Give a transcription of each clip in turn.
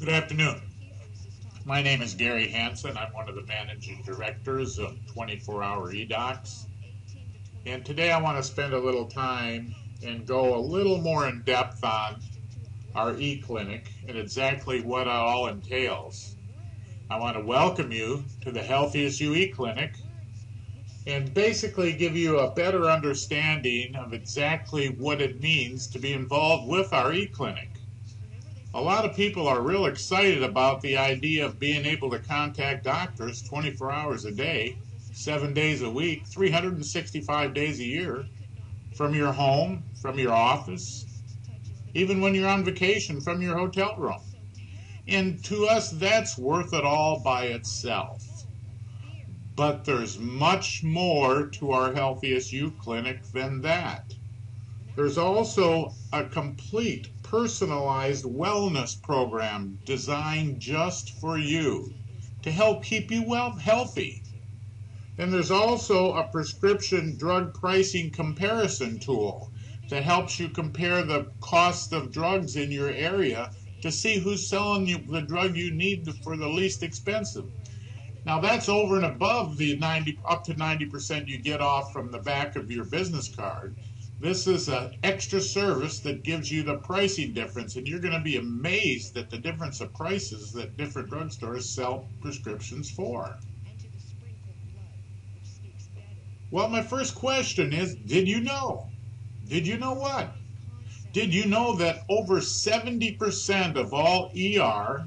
Good afternoon. My name is Gary Hansen. I'm one of the managing directors of 24-Hour eDocs. And today I want to spend a little time and go a little more in depth on our eClinic and exactly what it all entails. I want to welcome you to the Healthiest You eClinic and basically give you a better understanding of exactly what it means to be involved with our eClinic. A lot of people are real excited about the idea of being able to contact doctors 24 hours a day, 7 days a week, 365 days a year, from your home, from your office, even when you're on vacation from your hotel room. And to us, that's worth it all by itself. But there's much more to our Healthiest You clinic than that. There's also a complete personalized wellness program designed just for you to help keep you healthy. And there's also a prescription drug pricing comparison tool that helps you compare the cost of drugs in your area to see who's selling you the drug you need for the least expensive. Now that's over and above the up to 90% you get off from the back of your business card. This is an extra service that gives you the pricing difference, and you're going to be amazed at the difference of prices that different drugstores sell prescriptions for. Well, my first question is, did you know? Did you know what? Did you know that over 70% of all ER,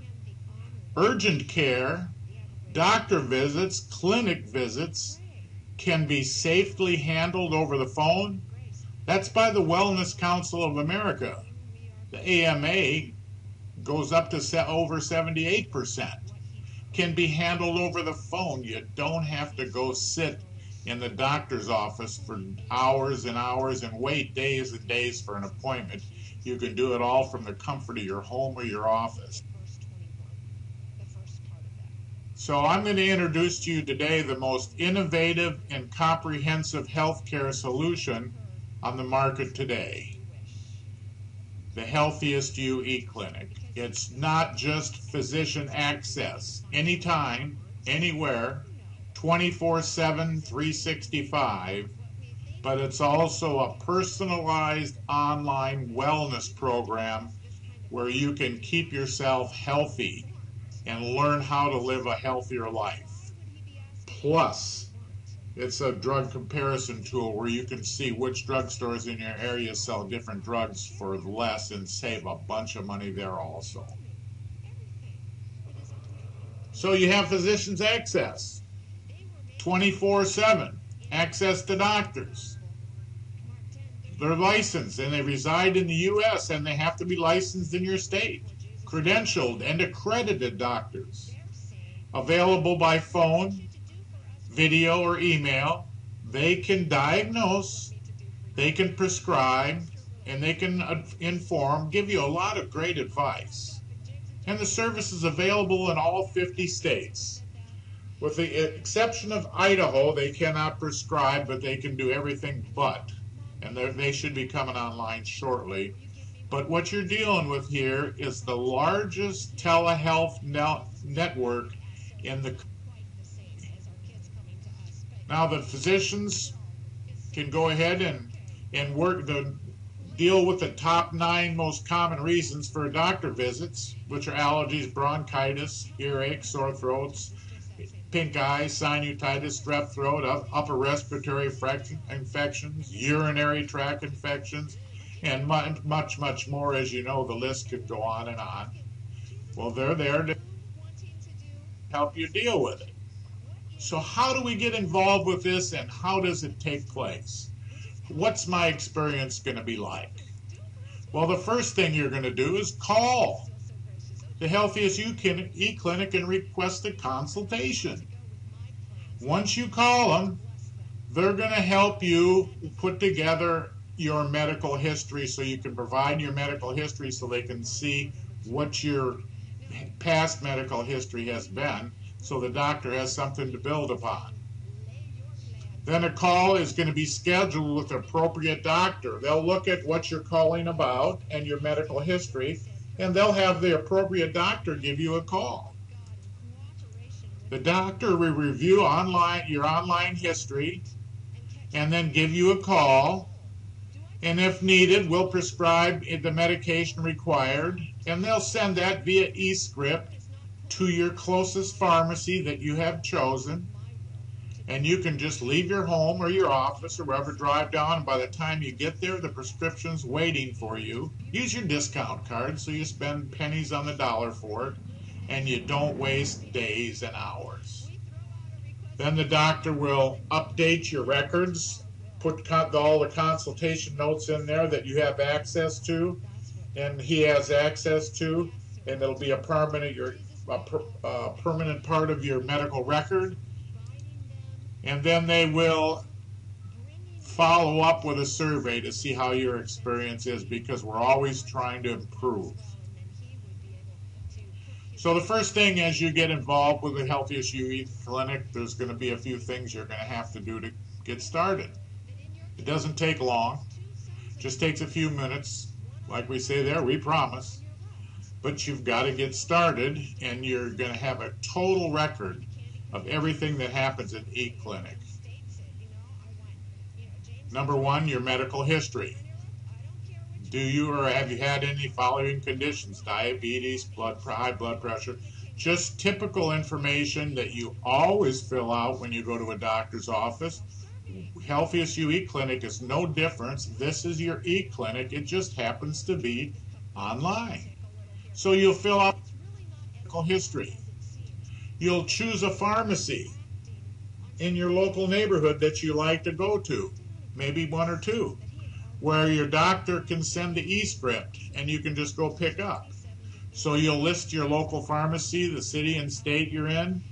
urgent care, doctor visits, clinic visits can be safely handled over the phone? That's by the Wellness Council of America. The AMA goes up to over 78%. Can be handled over the phone. You don't have to go sit in the doctor's office for hours and hours and wait days and days for an appointment. You can do it all from the comfort of your home or your office. So I'm going to introduce to you today the most innovative and comprehensive healthcare solution on the market today, the Healthiest You eClinic. It's not just physician access, anytime, anywhere, 24/7, 365, but it's also a personalized online wellness program where you can keep yourself healthy and learn how to live a healthier life. Plus, it's a drug comparison tool where you can see which drugstores in your area sell different drugs for less and save a bunch of money there also. So you have physicians access, 24/7, access to doctors. They're licensed and they reside in the U.S. and they have to be licensed in your state. Credentialed and accredited doctors. Available by phone, video, or email. They can diagnose, they can prescribe, and they can inform, give you a lot of great advice. And the service is available in all 50 states. With the exception of Idaho, they cannot prescribe, but they can do everything but. And they should be coming online shortly. But what you're dealing with here is the largest telehealth network in the country. Now the physicians can go ahead and work to deal with the top 9 most common reasons for doctor visits, which are allergies, bronchitis, earache, sore throats, pink eye, sinusitis, strep throat, upper respiratory infections, urinary tract infections, and much, much more. As you know, the list could go on and on. Well, they're there to help you deal with it. So how do we get involved with this, and how does it take place? What's my experience going to be like? Well, the first thing you're going to do is call the Healthiest You eClinic and request a consultation. Once you call them, they're going to help you put together your medical history so you can provide your medical history so they can see what your past medical history has been, so the doctor has something to build upon. Then a call is going to be scheduled with the appropriate doctor. They'll look at what you're calling about and your medical history, and they'll have the appropriate doctor give you a call. The doctor will review your online history and then give you a call, and if needed, we'll prescribe the medication required, and they'll send that via e-script to your closest pharmacy that you have chosen, and you can just leave your home or your office or wherever, drive down, and by the time you get there, the prescription's waiting for you. Use your discount card so you spend pennies on the dollar for it, and you don't waste days and hours. Then the doctor will update your records, put all the consultation notes in there that you have access to, and he has access to, and it'll be a permanent part of your medical record. And then they will follow up with a survey to see how your experience is, because we're always trying to improve. So the first thing as you get involved with the Healthiest You eClinic, there's going to be a few things you're going to have to do to get started. It doesn't take long, just takes a few minutes. Like we say there, we promise. But you've got to get started, and you're going to have a total record of everything that happens at eClinic. Number one, your medical history. Do you or have you had any following conditions? Diabetes, high blood pressure. Just typical information that you always fill out when you go to a doctor's office. Healthiest You eClinic is no different. This is your eClinic. It just happens to be online. So you'll fill out medical history. You'll choose a pharmacy in your local neighborhood that you like to go to, maybe one or two, where your doctor can send the e-script and you can just go pick up. So you'll list your local pharmacy, the city and state you're in,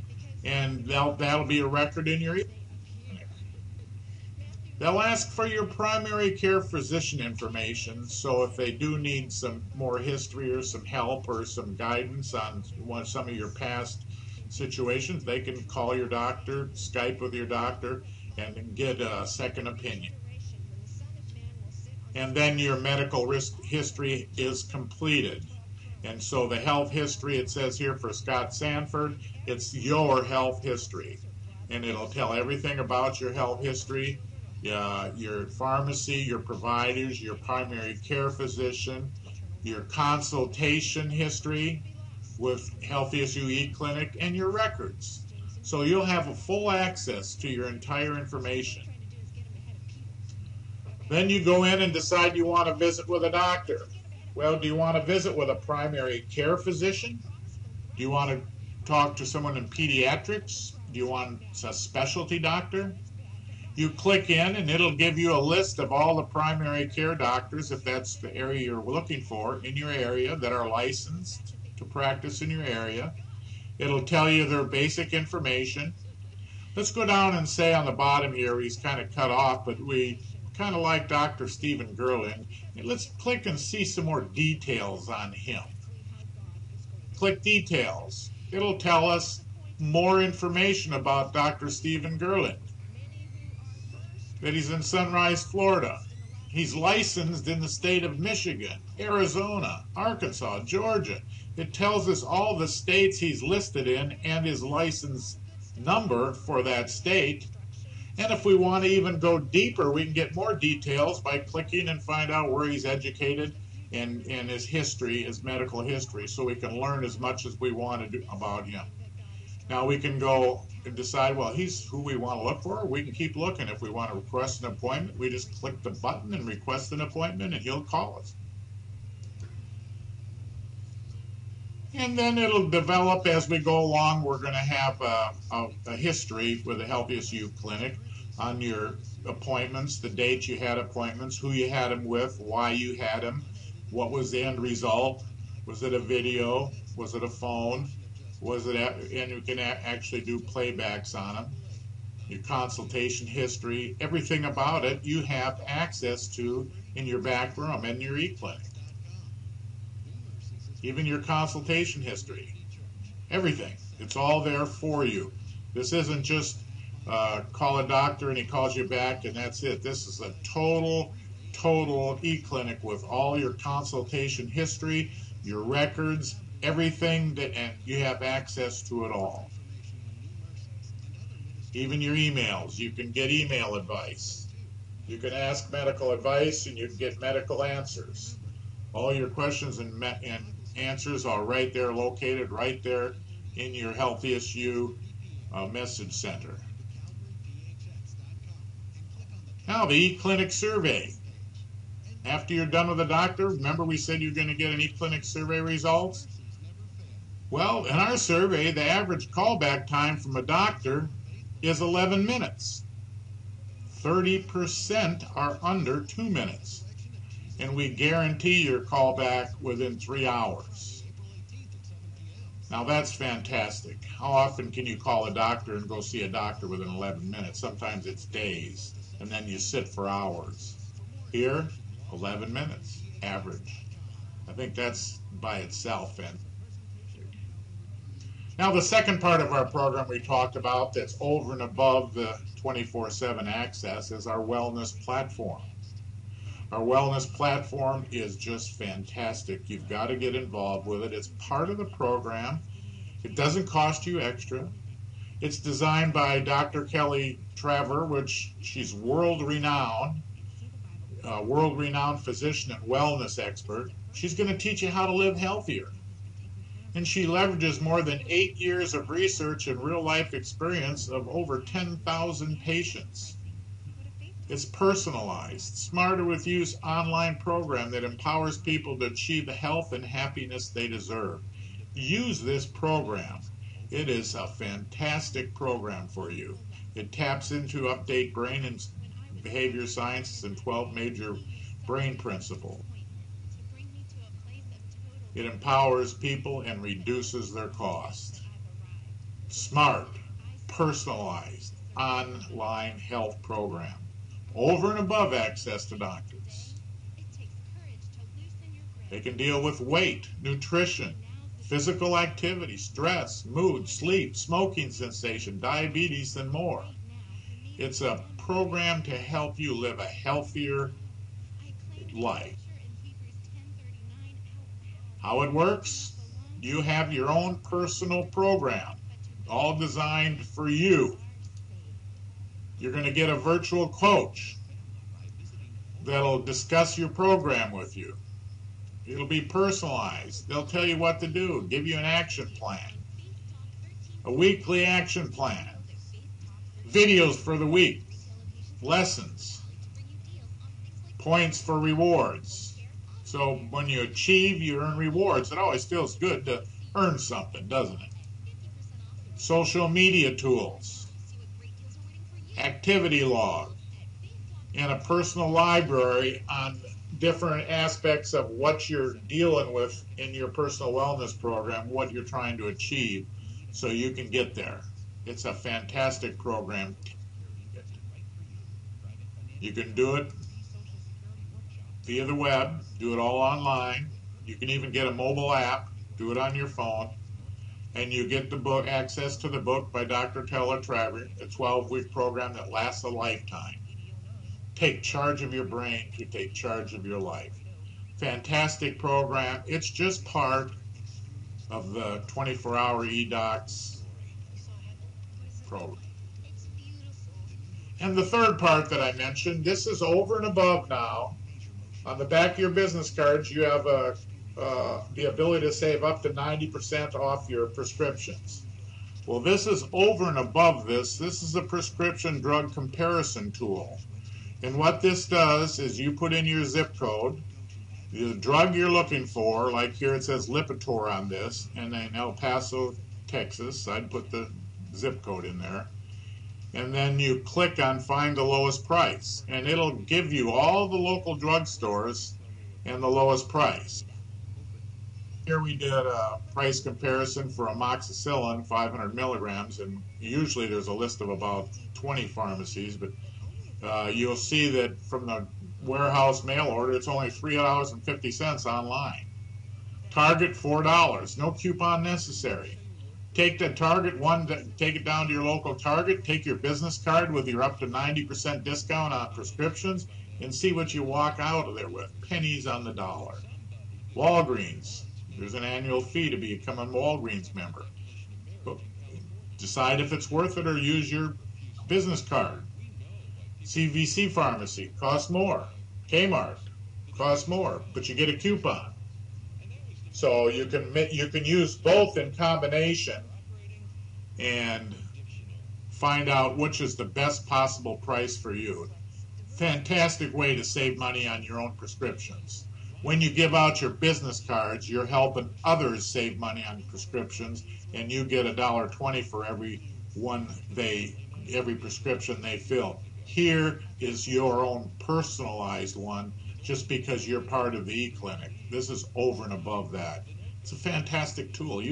and that'll be a record in your e-clinic. They'll ask for your primary care physician information, so if they do need some more history or some help or some guidance on some of your past situations, they can call your doctor, Skype with your doctor, and get a second opinion. And then your medical history is completed. And so the health history, it says here for Scott Sanford, it's your health history. And it'll tell everything about your health history, your pharmacy, your providers, your primary care physician, your consultation history with Healthiest You eClinic, and your records. So you'll have a full access to your entire information. Then you go in and decide you want to visit with a doctor. Well, do you want to visit with a primary care physician? Do you want to talk to someone in pediatrics? Do you want a specialty doctor? You click in and it'll give you a list of all the primary care doctors, if that's the area you're looking for, in your area that are licensed to practice in your area. It'll tell you their basic information. Let's go down and say on the bottom here, he's kind of cut off, but we kind of like Dr. Stephen Gerland. Let's click and see some more details on him. Click details. It'll tell us more information about Dr. Stephen Gerland. That he's in Sunrise, Florida. He's licensed in the state of Michigan, Arizona, Arkansas, Georgia. It tells us all the states he's listed in and his license number for that state. And if we want to even go deeper, we can get more details by clicking and find out where he's educated and his history, his medical history, so we can learn as much as we want to do about him. Now we can go and decide, well, he's who we want to look for. We can keep looking. If we want to request an appointment, we just click the button and request an appointment, and he'll call us. And then it'll develop as we go along. We're going to have a history with the Healthiest You Clinic on your appointments, the date you had appointments, who you had them with, why you had them, what was the end result, was it a video, was it a phone, was it, and you can actually do playbacks on them, your consultation history, everything about it you have access to in your back room in your eClinic. Even your consultation history, everything. It's all there for you. This isn't just call a doctor and he calls you back and that's it. This is a total total eClinic with all your consultation history, your records, everything and you have access to it all. Even your emails, you can get email advice. You can ask medical advice and you can get medical answers. All your questions and answers are right there, located right there in your Healthiest You message center. Now the eClinic survey. After you're done with the doctor, remember we said you're going to get an eClinic survey results? Well, in our survey, the average callback time from a doctor is 11 minutes. 30% are under 2 minutes. And we guarantee your callback within 3 hours. Now that's fantastic. How often can you call a doctor and go see a doctor within 11 minutes? Sometimes it's days, and then you sit for hours. Here, 11 minutes, average. I think that's by itself fantastic. Now the second part of our program we talked about that's over and above the 24/7 access is our wellness platform. Our wellness platform is just fantastic. You've got to get involved with it. It's part of the program. It doesn't cost you extra. It's designed by Dr. Kelly Traver, which she's world-renowned physician and wellness expert. She's going to teach you how to live healthier. And she leverages more than 8 years of research and real-life experience of over 10,000 patients. It's personalized, smarter with use online program that empowers people to achieve the health and happiness they deserve. Use this program. It is a fantastic program for you. It taps into update brain and behavior sciences and 12 major brain principles. It empowers people and reduces their cost. Smart, personalized, online health program. Over and above access to doctors. They can deal with weight, nutrition, physical activity, stress, mood, sleep, smoking cessation, diabetes, and more. It's a program to help you live a healthier life. How it works? You have your own personal program, all designed for you. You're going to get a virtual coach that'll discuss your program with you. It'll be personalized. They'll tell you what to do, give you an action plan, a weekly action plan, videos for the week, lessons, points for rewards. So when you achieve, you earn rewards. It always feels good to earn something, doesn't it? Social media tools, activity log, and a personal library on different aspects of what you're dealing with in your personal wellness program, what you're trying to achieve, so you can get there. It's a fantastic program. You can do it via the web, do it all online. You can even get a mobile app, do it on your phone, and you get the book, access to the book by Dr. Kelly Traver, a 12-week program that lasts a lifetime. Take charge of your brain to take charge of your life. Fantastic program. It's just part of the 24-hour eDocs program. And the third part that I mentioned, this is over and above now. On the back of your business cards, you have the ability to save up to 90% off your prescriptions. Well, this is over and above this. This is a prescription drug comparison tool. And what this does is you put in your zip code, the drug you're looking for, like here it says Lipitor on this, and in El Paso, Texas, I'd put the zip code in there. And then you click on find the lowest price, and it'll give you all the local drugstores and the lowest price. Here we did a price comparison for amoxicillin, 500 milligrams, and usually there's a list of about 20 pharmacies, but you'll see that from the warehouse mail order, it's only $3.50 online. Target, $4, no coupon necessary. Take the Target one, take it down to your local Target, take your business card with your up to 90% discount on prescriptions, and see what you walk out of there with. Pennies on the dollar. Walgreens, there's an annual fee to become a Walgreens member. Decide if it's worth it or use your business card. CVC Pharmacy costs more. Kmart costs more, but you get a coupon. So you can use both in combination and find out which is the best possible price for you. Fantastic way to save money on your own prescriptions. When you give out your business cards, you're helping others save money on prescriptions, and you get $1.20 for every prescription they fill. Here is your own personalized one, just because you're part of the eClinic. This is over and above that. It's a fantastic tool.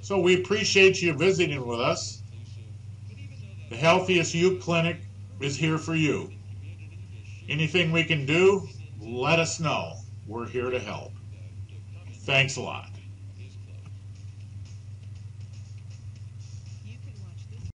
So we appreciate you visiting with us. The Healthiest You Clinic is here for you. Anything we can do, let us know. We're here to help. Thanks a lot.